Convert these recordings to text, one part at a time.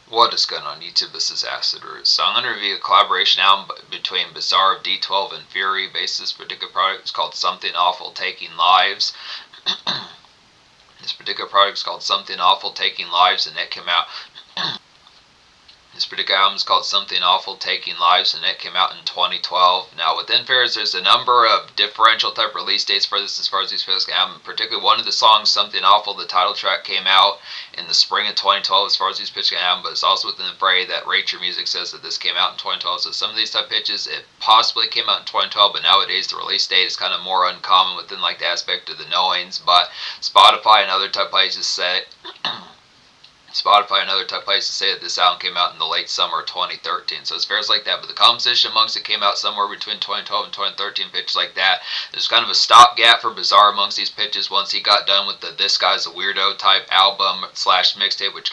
What is going on YouTube? This is Acid Root. So I'm going to review a collaboration album between Bizarre of D12 and Fury. Based this particular product is called Something Awful Taking Lives. This particular product is called Something Awful Taking Lives, and it came out. This particular album is called Something Awful Taking Lives, and it came out in 2012. Now, within Fairs, there's a number of differential type release dates for this as far as these physical albums. Particularly one of the songs, Something Awful, the title track, came out in the spring of 2012 as far as these pitches album, but it's also within the fray that Rate Your Music says that this came out in 2012. So some of these type pitches, it possibly came out in 2012, but nowadays the release date is kind of more uncommon within like the aspect of the knowings. But Spotify and other type places say Spotify and other type places say that this album came out in the late summer of 2013. So it's fairs like that. But the composition amongst it came out somewhere between 2012 and 2013, pitches like that. There's kind of a stopgap for Bizarre amongst these pitches once he got done with the This Guy's a Weirdo type album / mixtape, which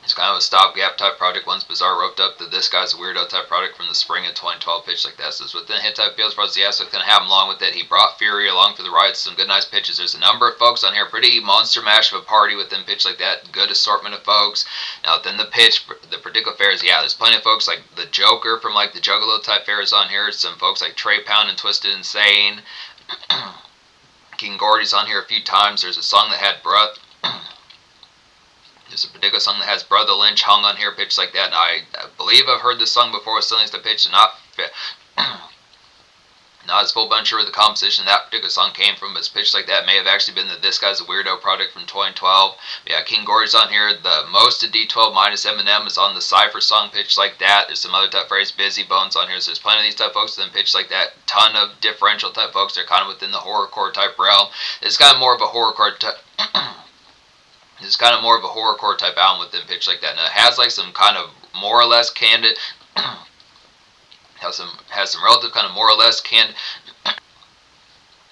it's kind of a stopgap type project once Bizarre roped up the This Guy's a Weirdo type project from the spring of 2012, pitch like that. So it's within hit type feels for us. The aspect going to have him along with it. He brought Fury along for the ride. Some good nice pitches. There's a number of folks on here. Pretty monster mash of a party within pitch like that. Good assortment of folks. Now within the pitch, the particular fairs, yeah, there's plenty of folks like the Joker from like the Juggalo type fairs on here. Some folks like Trey Pound and Twisted Insane. King Gordy's on here a few times. There's a song that had There's a particular song that has Brother Lynch hung on here, pitched like that, and I believe I've heard this song before. Still needs to pitch, not as full bunch sure where the composition that particular song came from, but it's pitched like that. May have actually been the This Guy's a Weirdo product from 2012. But yeah, King Gordy's on here. The most of D12 minus Eminem is on the Cypher song, pitched like that. There's some other type phrase, Busy Bones on here. So there's plenty of these type folks that pitched like that. Ton of differential type folks. They're kind of within the horrorcore type realm. It's kind of more of a horrorcore type. It's kind of more of a horrorcore type album within pitch like that. Now it has like some kind of more or less candid, has some relative kind of more or less candid.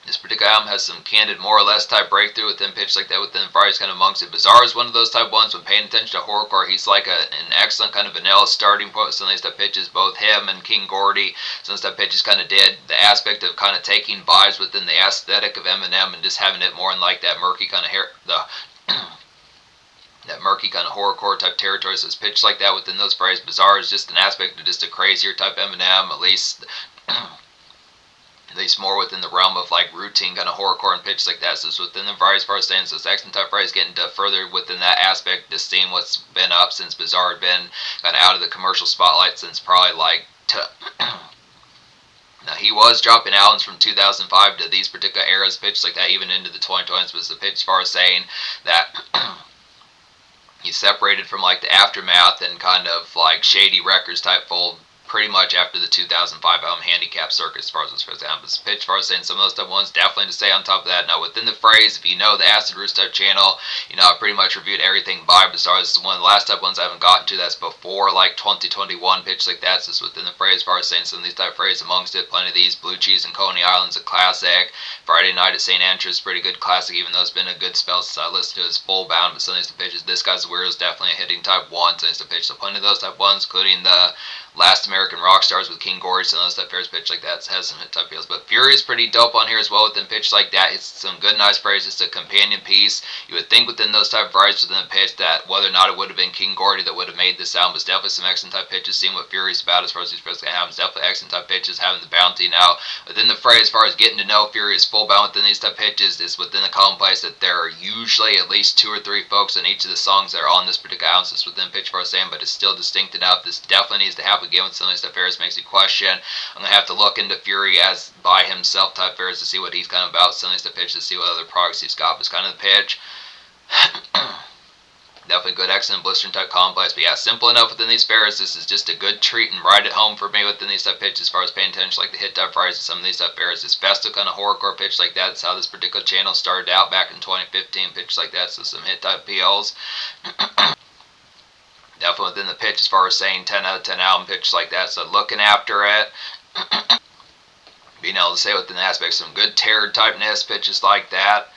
This particular album has some candid, more or less type breakthrough within pitch like that. Within Friday's kind of amongst it. Bizarre is one of those type ones when paying attention to horrorcore. He's like an excellent kind of vanilla starting point. Some of these type pitches, both him and King Gordy. Some of these type pitches kind of did the aspect of kind of taking vibes within the aesthetic of Eminem and just having it more in like that murky kind of that murky kind of horrorcore type territory. So it's pitched like that within those phrases. Bizarre is just an aspect of just a crazier type Eminem, at least more within the realm of like routine kind of horrorcore and pitch like that. So it's within the various parts saying, so it's excellent type phrase getting to further within that aspect, just seeing what's been up since Bizarre had been kind of out of the commercial spotlight since probably like now, he was dropping albums from 2005 to these particular eras, pitched like that, even into the 2020s, was the pitch as far as saying that he separated from like the Aftermath and kind of like Shady Records type fold pretty much after the 2005 album Handicap Circus, as far as this album's pitch, as far as saying some of those type ones, definitely to stay on top of that. Now within the phrase, if you know the Acid Roots type channel, you know I pretty much reviewed everything by Bizarre. This is one of the last type ones I haven't gotten to that's before like 2021 pitch like that. So it's within the phrase, as far as saying some of these type phrases amongst it, plenty of these. Blue Cheese and Coney Island's a classic. Friday Night at St. Andrews, pretty good classic, even though it's been a good spell since I listened to his full bound. But some of these pitches, This Guy's Weird is definitely a hitting type one. So it's pitch, so plenty of those type ones, including the Last American Rock Stars with King Gordy, some of those type fairs pitch like that. It has some hit type feels. But Fury is pretty dope on here as well within pitch like that. It's some good nice phrases. It's a companion piece. You would think within those type of varieties within the pitch that whether or not it would have been King Gordy that would have made this album, but definitely some excellent type pitches. Seeing what Fury's about as far as these physical albums, definitely excellent type pitches. Having the bounty now within the phrase as far as getting to know Fury is full bound within these type pitches. Is within the commonplace that there are usually at least 2 or 3 folks in each of the songs that are on this particular album. So it's within pitch for us saying, but it's still distinct enough. This definitely needs to happen again with some of these type fairs. Makes you question. I'm gonna have to look into Fury as by himself type fairs to see what he's kind of about. Some of these type pitch to see what other products he's got. But it's kind of the pitch. Definitely good, excellent blistering type complex. But yeah, simple enough within these fairs. This is just a good treat and ride at home for me within these type pitches as far as paying attention like the hit type fairs and some of these type fairs. This festive kind of horrorcore pitch like that. That's how this particular channel started out back in 2015. Pitch like that. So some hit type PLs. Definitely within the pitch as far as saying 10 out of 10 album pitch like that. So looking after it. Being able to say within the aspect some good terror typeness pitches like that.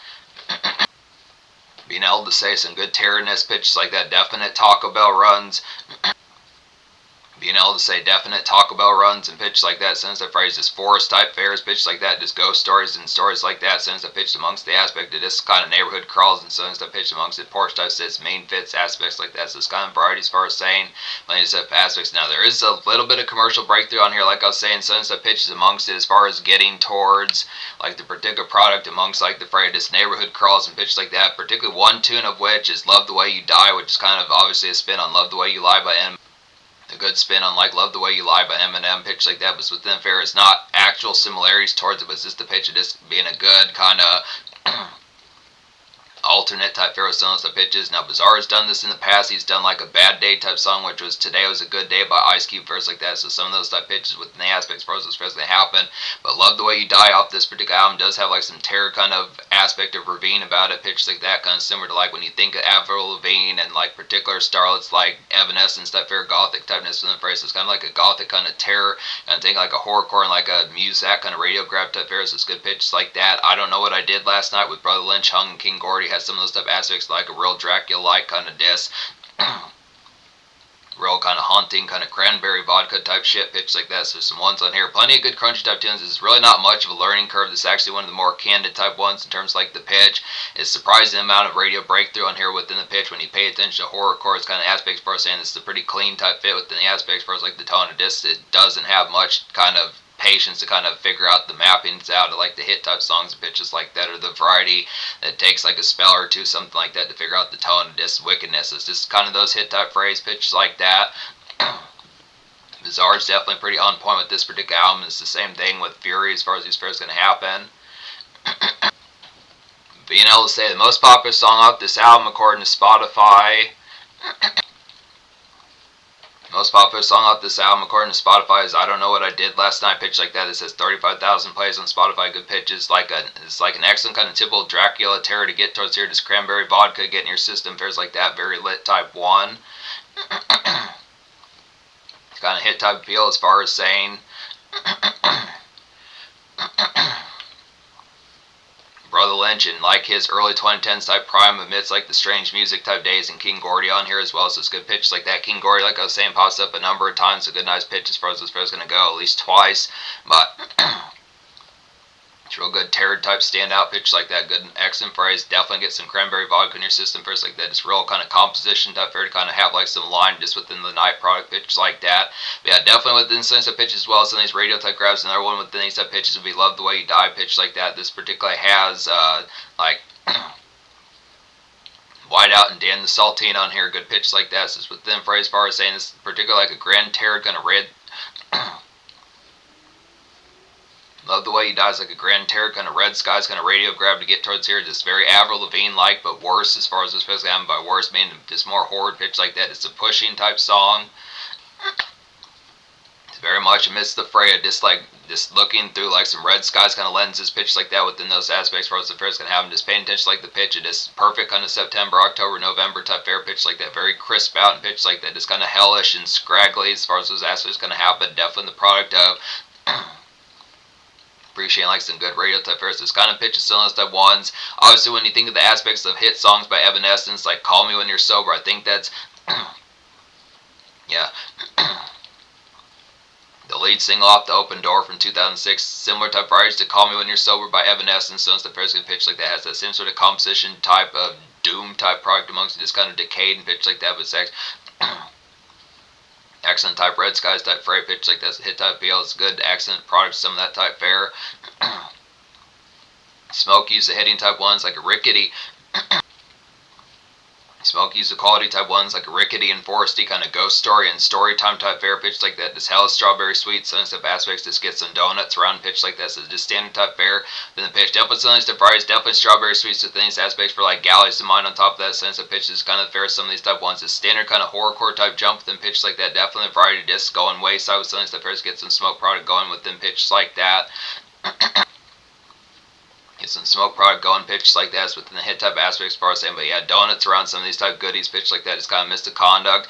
Being able to say some good terrorness pitches like that. Definite Taco Bell runs. being able to say definite Taco Bell runs and pitch like that, sends the phrase just forest type fairs, pitch like that, just ghost stories and stories like that, sends the pitch amongst the aspect of this kind of neighborhood crawls and sends the pitch amongst the porch type sits, main fits, aspects like that. So it's kind of variety as far as saying plenty of stuff aspects. Now there is a little bit of commercial breakthrough on here, like I was saying, sends the pitches amongst it as far as getting towards like the particular product amongst like the phrase this neighborhood crawls and pitch like that. Particularly one tune of which is Love the Way You Die, which is kind of obviously a spin on Love the Way You Lie by a good spin on like Love the Way You Lie by Eminem, pitch like that, but within fair is not actual similarities towards it, but it's just the pitch of this being a good kind of alternate type Pharaoh songs that pitches. Now Bizarre has done this in the past. He's done like a Bad Day type song, which was Today Was a Good Day by Ice Cube, first like that. So some of those type pitches within the aspects for those supposed to happen. But Love the Way You Die off this particular album does have like some terror kind of aspect of Ravine about it, pitch like that, kind of similar to like when you think of Avril Lavigne and like particular starlets like Evanescence type fair gothic typeness within the phrase. So it's kind of like a gothic kind of terror kind of thing, like a horrorcore and like a Muzak kind of radio grab type fair. So it's good pitches like that. I Don't Know What I Did Last Night with Brother Lynch, Hung, and King Gordy has some of those type aspects like a real Dracula-like kind of diss. Real kind of haunting, kind of cranberry vodka type shit, pitch like that. So some ones on here, plenty of good crunchy type tunes. It's really not much of a learning curve. This is actually one of the more candid type ones in terms of like the pitch. It's surprising amount of radio breakthrough on here within the pitch when you pay attention to horrorcore. It's kind of aspects for saying this is a pretty clean type fit within the aspects for like the tone of this. It doesn't have much kind of patience to kind of figure out the mappings out of like the hit type songs and pitches like that, or the variety that takes like a spell or two, something like that, to figure out the tone of this wickedness. It's just kind of those hit type phrase pitches like that. Bizarre is definitely pretty on point with this particular album. It's the same thing with Fury as far as these pairs going to happen. Being able to say the most popular song off this album according to Spotify, most popular song off this album according to Spotify is I Don't Know What I Did Last Night, pitch like that. It says 35,000 plays on Spotify. Good pitch. It's like an excellent kind of typical Dracula terror to get towards here. Just cranberry vodka, get in your system, fares like that. Very lit type one. Kind of hit type appeal as far as saying Brother Lynch and like his early 2010s type prime amidst like the strange music type days, and King Gordy on here as well. So it's good pitches like that. King Gordy, like I was saying, pops up a number of times. A good nice pitch as far as this pair is going to go, at least twice. But it's real good terror type standout pitch like that. Good excellent phrase. Definitely get some cranberry vodka in your system first like that. It's real kind of composition type fair to kind of have like some line just within the night product pitch like that. But yeah, definitely within some type pitches as well. Some of these radio type grabs. Another one within these type pitches would be Love the Way You Die pitch like that. This particularly has like Whiteout and Dan the Saltine on here. Good pitch like that. So it's within phrase as far as saying this particularly like a grand terror kind of red. Love the Way You Die is like a grand terror kind of red skies kind of radio grab to get towards here. Just very Avril Lavigne like, but worse as far as this specifically happened. By worse meaning just more horror pitch like that. It's a pushing type song. It's very much amidst the fray of just looking through like some red skies kind of lenses pitch like that within those aspects for us the fair's gonna happen. Just paying attention like the pitch of this perfect kind of September, October, November type fair pitch like that. Very crisp out and pitch like that. Just kind of hellish and scraggly as far as those aspects gonna happen. Definitely the product of appreciating like some good radio type fairs. This kind of pitches some of those type ones. Obviously when you think of the aspects of hit songs by Evanescence, like Call Me When You're Sober, I think that's yeah. The lead single off the Open Door from 2006, similar type varieties to Call Me When You're Sober by Evanescence. So the fair's gonna pitch like that, has that same sort of composition type of doom type product amongst it, just kind of decayed and pitch like that, but sex accent type red skies type freight pitch like that's a hit type appeal. It's good accent product, some of that type fare. Smoky's the hitting type ones like a rickety. Smoky's the quality type ones like a rickety and foresty kind of ghost story and story time type fare pitch like that. This hell is strawberry sweet, some stuff aspects. Just get some donuts around pitch like that. So just standard type fare. Then the pitch definitely some stuff fries, definitely strawberry sweets with these aspects for like galleys to mine on top of that. Sense of pitch is kind of fair. Some of these type ones is standard kind of horrorcore type jump within pitch like that. Definitely a variety discs going wayside with some of these stuff fairs. Get some smoke product going within pitch like that. Get some smoke product going pitch like that. It's within the hit type aspects as far as saying, but yeah, donuts around some of these type goodies pitch like that. It's kind of mystic conduct.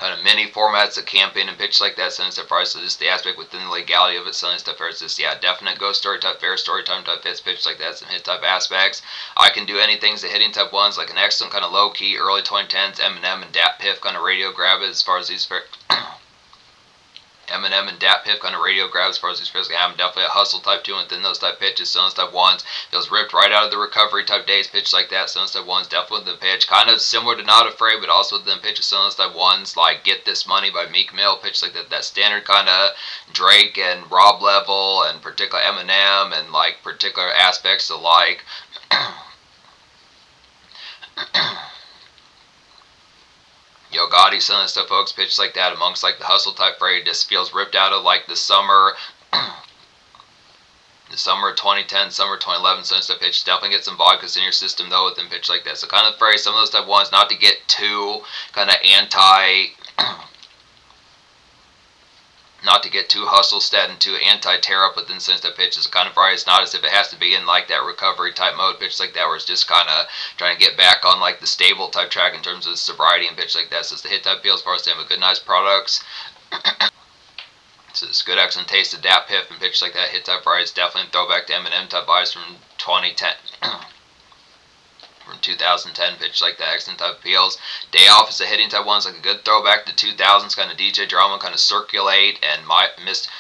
kind of mini formats of camping and pitch like that, sending stuff far. So just the aspect within the legality of it, sending stuff far. It's just, yeah, definite ghost story type fair, story time type fits, pitch like that, some hit type aspects. I can do anything the hitting type ones, like an excellent kind of low key early 2010s Eminem and Dat Piff kind of radio grab it as far as these Eminem and Dat Piff kind of radio grabs as far as these physically. I'm definitely a hustle type 2 within those type pitches. Some type 1s feels ripped right out of the recovery type days pitch like that. Some type 1s definitely the pitch. Kind of similar to Not Afraid, but also within pitches. Some type 1s like Get This Money by Meek Mill pitch like that. That standard kind of Drake and Rob level and particular Eminem and like particular aspects of like Yo Gotti, some of the stuff folks pitch like that amongst like the hustle type freight just feels ripped out of like the summer the summer of 2010, summer 2011, some stuff pitch. Definitely get some vodkas in your system though within pitch like that. So kind of phrase some of those type ones, not to get too kind of not to get too hustle stat and too anti-tear up within sense that pitch is kind of right. It's not as if it has to be in like that recovery type mode pitch like that where it's just kind of trying to get back on like the stable type track in terms of sobriety and pitch like that. So it's the hit type feels for us to have a good nice products. So this good excellent taste of Dat Piff and pitch like that. Hit type variety is definitely a throwback to Eminem type vibes from 2010. From 2010 pitch like that, excellent type feels. Day Off is a hitting type one's like a good throwback to 2000s kind of DJ drama, kind of Circulate and my missed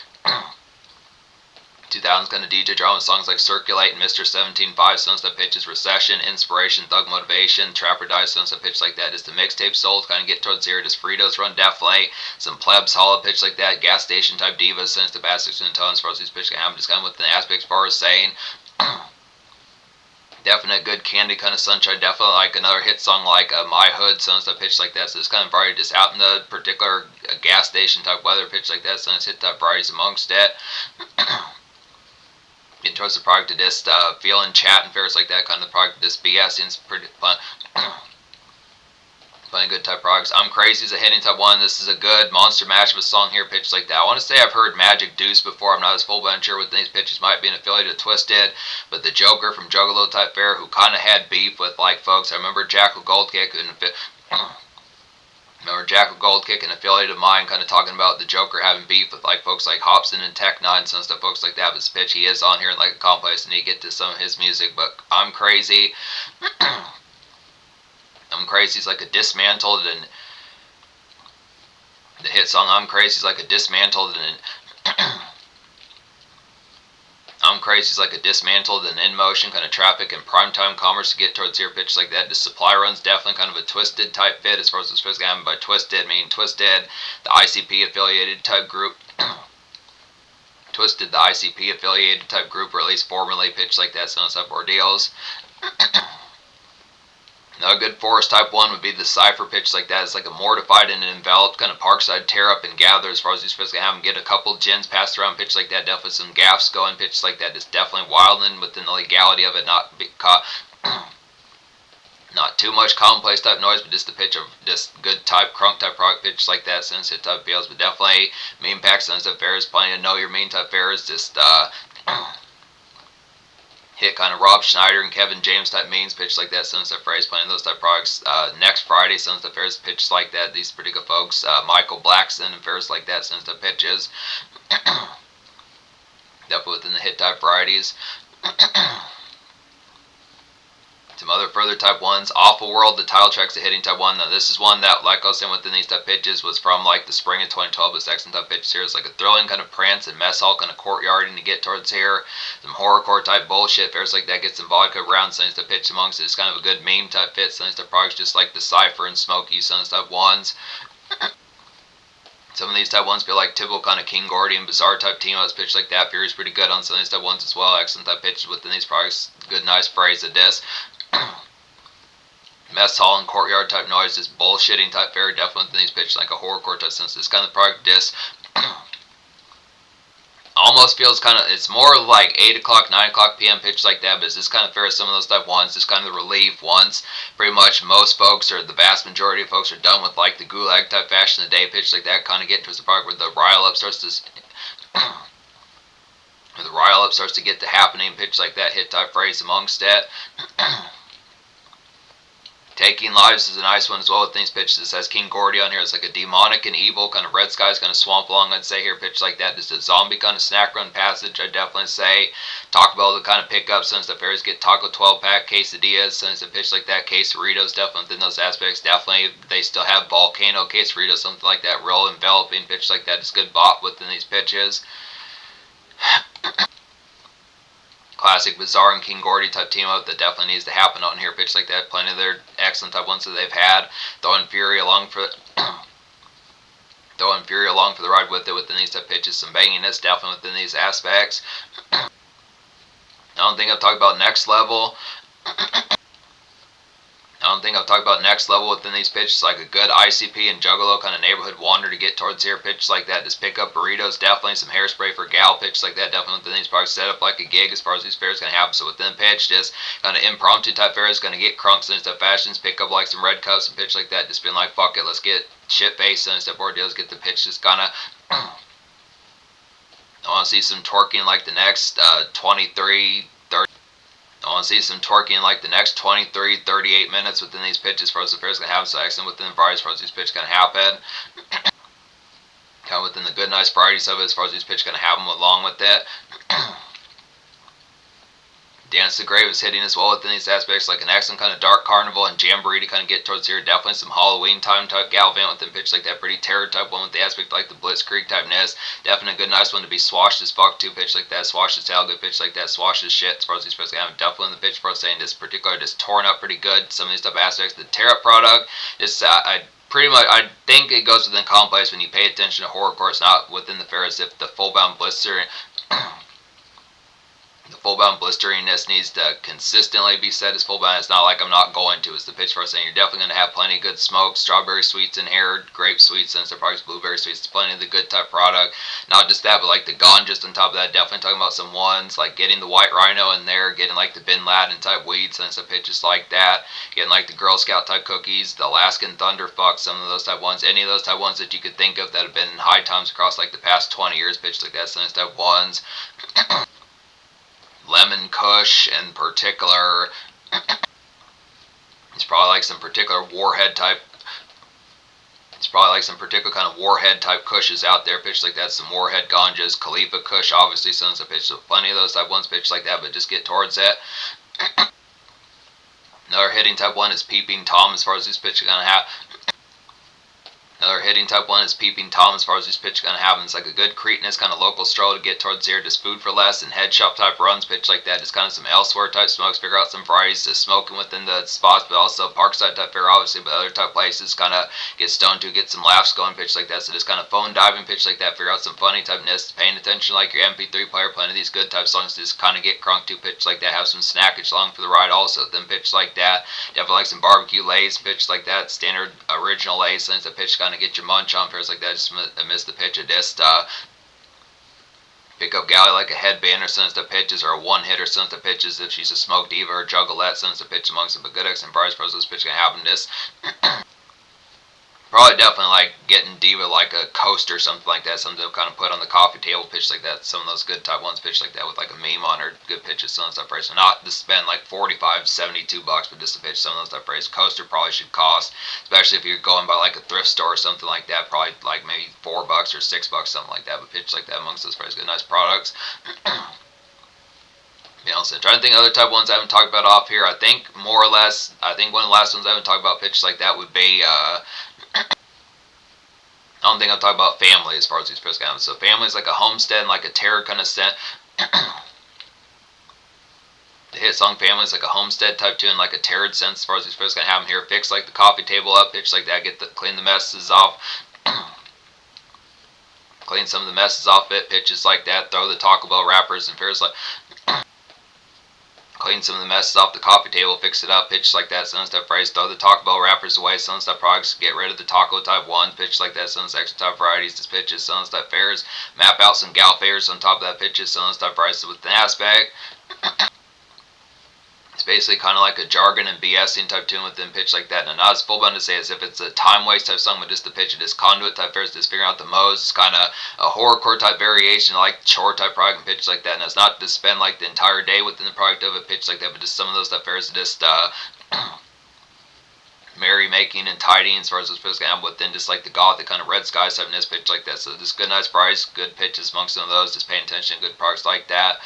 2000s kind of DJ drama songs like Circulate and Mr. 17.5 songs that pitches Recession, Inspiration, Thug Motivation, Trapper Die songs that pitch like that. Just the mixtape sold kind of get towards here. Does Fritos run definitely some plebs hollow pitch like that, gas station type divas, sense the basics and tones as far as these pitch I'm just kind of with the aspects as far as saying. Definite good Candid kind of sunshine. Definitely like another hit song like My Hood, songs that pitch like that. So it's kind of variety just out in the particular gas station type weather pitch like that. So it's hit type varieties amongst it. Getting towards the product of just feeling chat and fairs like that kind of product of just BS. It's pretty fun. Plenty good type products. I'm Crazy is a hitting type one. This is a good monster mash of a song here pitched like that. I want to say I've heard Magic Deuce before. I'm not as full but sure with these pitches. Might be an affiliate of Twisted. But the Joker from Juggalo type fair who kind of had beef with like folks. I remember Jackal Goldkick and an affiliate of mine, kind of talking about the Joker having beef with like folks like Hobson and Tech Nine and some stuff, folks like that. But this pitch, he is on here in like a complex, and you get to some of his music. But I'm Crazy. I'm Crazy is like a dismantled and the hit song I'm Crazy is like a dismantled and I'm Crazy is like a dismantled and in motion kind of traffic and primetime commerce to get towards here pitch like that. The supply run's definitely kind of a Twisted type fit as far as this physical by Twisted, meaning Twisted, the ICP affiliated type group. Twisted, the ICP affiliated type group, or at least formerly pitched like that, some type of ordeals. Now, a good forest type one would be the Cypher pitch like that. It's like a mortified and enveloped kind of parkside tear up and gather as far as you're supposed to have them get a couple gins passed around pitch like that. Definitely some gaffs going pitch like that. Just definitely wilding within the legality of it, not be caught. Not too much commonplace type noise, but just the pitch of just good type crunk type product pitch like that. Since hit type feels, but definitely mean pack sense type fairs. Plenty to know your mean type fairs. Just hit kind of Rob Schneider and Kevin James type means pitch like that. Some stuff phrase playing those type products. Next Friday, some stuff fairs pitch like that. These particular folks, Michael Blackson and fairs like that. Some stuff pitches. Definitely within the hit type varieties. Some other further type ones. Awful World, the title track's a hitting type one. Now this is one that, like I was saying within these type pitches, was from like the spring of 2012. This excellent type pitches here. It's like a thrilling kind of prance and mess hall kind of courtyarding to get towards here. Some horrorcore type bullshit. Fairs like that. Get some vodka around. Something to pitch amongst it. It's kind of a good meme type fit. Something to products just like the Cypher and Smokey. Some type ones. Some of these type ones feel like typical kind of King Gordy and Bizarre type team ups pitch like that. Fury's pretty good on some of these type ones as well. Excellent type pitches within these products. Good nice phrase of this. Mess hall and courtyard type noise, this bullshitting type fair, definitely within these pitches like a horrorcore type sense. This kind of product disc almost feels kind of, it's more like 8 o'clock, 9 o'clock p.m. pitch like that, but it's this kind of fair as some of those type ones, this kind of the relief ones. Pretty much most folks, or the vast majority of folks, are done with like the gulag type fashion of the day pitch like that, kind of get towards the product where the rile up starts to where the rile up starts to get to happening pitch like that, hit type phrase amongst it. Taking Lives is a nice one as well with these pitches. It says King Gordy on here. It's like a demonic and evil kind of red skies kind of swamp along. I'd say here pitch like that. Just a zombie kind of snack run passage. I'd definitely say Taco Bell to kind of pick up since the fairs get Taco 12-pack, quesadillas, since a pitch like that. Quesadillas definitely within those aspects. Definitely they still have volcano quesadillas, something like that. Real enveloping pitch like that. It's good bop within these pitches. Classic Bizarre and King Gordy type team up that definitely needs to happen on here. Pitch like that. Plenty of their excellent type ones that they've had. Throwing Fury along for the ride with it within these type pitches. Some banginess definitely within these aspects. I don't think I've talked about next level. Within these pitches, like a good ICP and Juggalo kind of neighborhood wander to get towards here. Pitch like that, just pick up Burritos, definitely some hairspray for gal. Pitch like that, definitely within these products, set up like a gig as far as these fairs going to happen. So within pitch, just kind of impromptu type fairs, going to get crunks and stuff fashions, pick up like some red cups and pitch like that, just being like, fuck it, let's get shit faced and stuff ordeals, get the pitch just kind of. I want to see some twerking like the next 23, 30. I want to see some twerking in like the next 23, 38 minutes within these pitches for us. The fair's going to happen. So excellent within the varieties as far as these pitches going to happen. Kind of within the good, nice varieties of it as far as these pitches going to happen along with it. Dance the Grave is hitting as well within these aspects, like an excellent kind of dark carnival and jamboree to kind of get towards here. Definitely some Halloween time type Galvin within pitch like that. Pretty terror type one with the aspect like the Blitzkrieg type nest. Definitely a good, nice one to be swashed as fuck too. Pitch like that. Swashed as hell. Good pitch like that. Swashed as shit as far as these pitches have. Definitely in the pitch pro saying this particular just torn up pretty good. Some of these type aspects. The tear up product is I think it goes within complex when you pay attention to horrorcore. It's not within the fair as if the full bound blister. The full bound blisteriness needs to consistently be set as full bound. It's not like I'm not going to. It's the pitch for saying you're definitely going to have plenty of good smoke, strawberry sweets in here, grape sweets, and surprise blueberry sweets. It's plenty of the good type product. Not just that, but like the ganjas on top of that. Definitely talking about some ones like getting the white rhino in there, getting like the Bin Laden type weeds and some pitches like that. Getting like the Girl Scout type cookies, the Alaskan Thunderfuck, some of those type ones. Any of those type ones that you could think of that have been high times across like the past 20 years. Pitch like that. Some of those type ones. Lemon Kush in particular. It's probably like some particular warhead type. It's probably like some particular kind of warhead type Kushes out there. Pitch like that. Some warhead ganjas. Khalifa Kush, obviously, some pitch. So plenty of those type ones pitch like that, but just get towards it. Another hitting type one is Peeping Tom as far as these pitches are going to have. Another hitting type one is Peeping Tom as far as these pitch going to happen. It's like a good Cretinous kind of local stroll to get towards here. Just food for less and head shop type runs pitch like that. Just kind of some elsewhere type smokes. Figure out some varieties to smoking within the spots, but also Parkside type fair obviously, but other type places kind of get stoned to get some laughs going pitch like that. So just kind of phone diving pitch like that. Figure out some funny type ness. Paying attention like your MP3 player. Playing these good type songs to just kind of get crunk to pitch like that. Have some snackage along for the ride also. Then pitch like that. Definitely like some barbecue lays pitch like that. Standard original lays. Since the pitch kind of get your munch on fairs like that. Just miss the pitch of this. Pick up Galley like a headband or sends the pitches, or a one hit or sends the pitches if she's a smoke diva or juggalette sends the pitch amongst them. But good X and prize pros, this pitch can happen. This probably definitely like getting diva like a coaster or something like that. Something they'll kind of put on the coffee table pitch like that. Some of those good type ones pitch like that with like a meme on or good pitches, some of those type price. So not to spend like $45, $72, but just to pitch some of those type price. Coaster probably should cost, especially if you're going by like a thrift store or something like that, probably like maybe $4 or $6, something like that. But pitch like that amongst those prices, good nice products. You know, so trying to think of other type ones I haven't talked about off here. I think more or less, I think one of the last ones I haven't talked about pitch like that would be I don't think I'll talk about family as far as these pills go. So family is like a homestead, like a terror kind of set. The hit song Family is like a homestead type tune, like a terror sense as far as these pills gonna have them here. Fix like the coffee table up, pitch like that, clean the messes off. Clean some of the messes off it, pitches like that, throw the Taco Bell wrappers and fairs like clean some of the messes off the coffee table, fix it up, pitch like that, some stuff phrase, throw the Taco Bell wrappers away, some stuff products, get rid of the taco type one, pitch like that, some extra type varieties, just pitches, some stuff fairs, map out some gal fairs on top of that pitches, some stuff prices with an aspect. It's basically kind of like a jargon and BSing type tune within pitch like that. And not as full bound to say as if it's a time waste type song, but just the pitch of this conduit type fairs, just figuring out the modes. It's kind of a horrorcore type variation, like chore type product and pitch like that. And it's not to spend like the entire day within the product of a pitch like that, but just some of those type fairs just making and tidying as far as this pitch like within just like the gothic kind of Red Skies type this pitch like that. So just good, nice price, good pitches amongst some of those. Just paying attention to good products like that.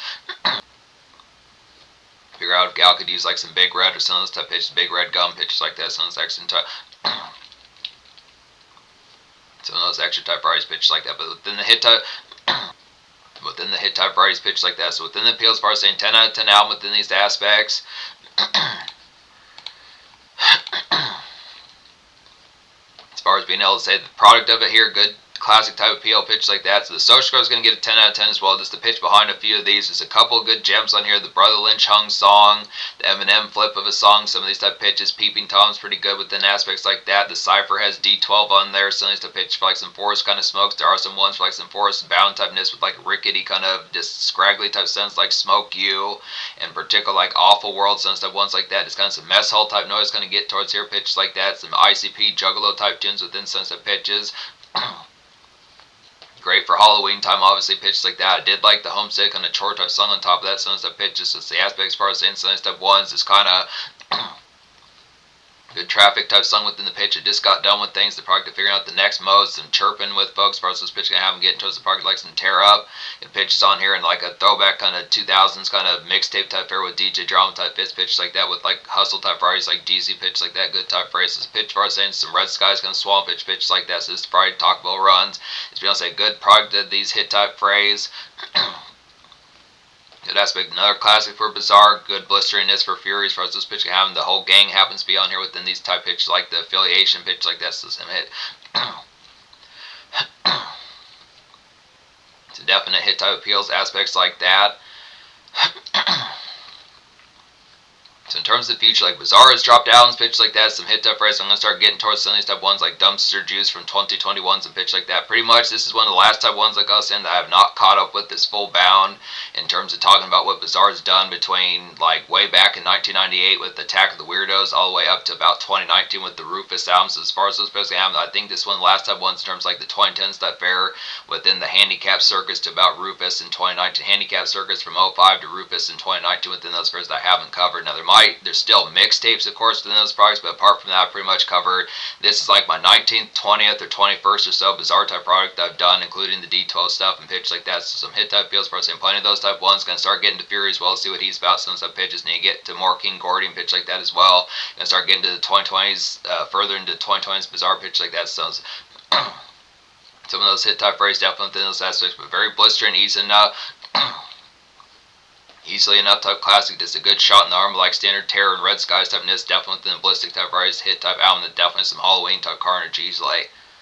Figure out if Gal could use like some Big Red or some of those type pitches, Big Red gum pitches like that. Some of those extra type. Some of those extra type varieties pitches like that. But within the hit type. Within the hit type varieties pitch like that. So within the appeal, as far as saying 10 out of 10 album within these aspects. As far as being able to say the product of it here, good classic type appeal pitch like that. So the social score is going to get a 10 out of 10 as well. Just the pitch behind a few of these. There's a couple of good gems on here. The Brother Lynch Hung song, the Eminem flip of a song, some of these type of pitches. Peeping Tom's pretty good within aspects like that. The Cypher has D12 on there. Some of these type of pitch for like some forest kind of smokes. There are some ones for like some forest bound typeness with like rickety kind of just scraggly type sense like Smoke You, and particular like Awful World, some stuff ones like that. Just kind of some mess hall type noise kind of get towards here pitches like that. Some ICP Juggalo type tunes within some stuff pitches. Great for Halloween time, obviously, pitches like that. I did like the Homesick on the chore type song on top of that. Some of the stuff pitches, so it's the aspect as far as saying some step ones is kind of good traffic type song within the pitch. It just got done with things. The product to figuring out the next modes, some chirping with folks. As far as this pitch, gonna have them getting towards the product like some tear up. It pitches on here in like a throwback kind of 2000s kind of mixtape type fair with DJ drama type pitch like that with like hustle type varieties like DC pitch like that. Good type phrases. Pitch far as saying some Red Skies kind of swamp pitch like that. So this Friday Taco Bell runs. It's be able to say good product of these hit type phrase. Good aspect, another classic for Bizarre, good blisteriness for Fury as far as this pitch having the whole gang happens to be on here within these type pitches like the affiliation pitch like that's the same hit. It's a definite hit type appeals aspects like that. So in terms of the future, like Bizarre has dropped albums, pitch like that, some hit type phrases. I'm going to start getting towards some of these type ones like Dumpster Juice from 2021, some pitch like that. Pretty much this is one of the last type ones like I was saying that I have not caught up with this full bound in terms of talking about what Bizarre's done between like way back in 1998 with Attack of the Weirdos all the way up to about 2019 with the Rufus albums. So as far as those basically happen, I think this one of the last type ones in terms of like the 2010s type fair within the handicap circus to about Rufus in 2019. Handicap circus from 05 to Rufus in 2019 within those fairs that I haven't covered. Now there's still mixtapes, of course, within those products, but apart from that, I've pretty much covered. This is like my 19th, 20th, or 21st or so Bizarre type product that I've done, including the D12 stuff and pitch like that. So some hit type feels, probably plenty of those type ones. Gonna start getting to Fury as well, see what he's about. Some stuff pitches, and you get to more King Gordy and pitch like that as well. Gonna start getting to the 2020s, further into 2020s Bizarre pitch like that. So some of those hit type phrases definitely within those aspects, but very blistering, easy enough. Easily enough type classic, just a good shot in the arm like standard Terror and Red Skies type, and this definitely within the ballistic type varieties hit type album, that definitely some Halloween type carnage easily.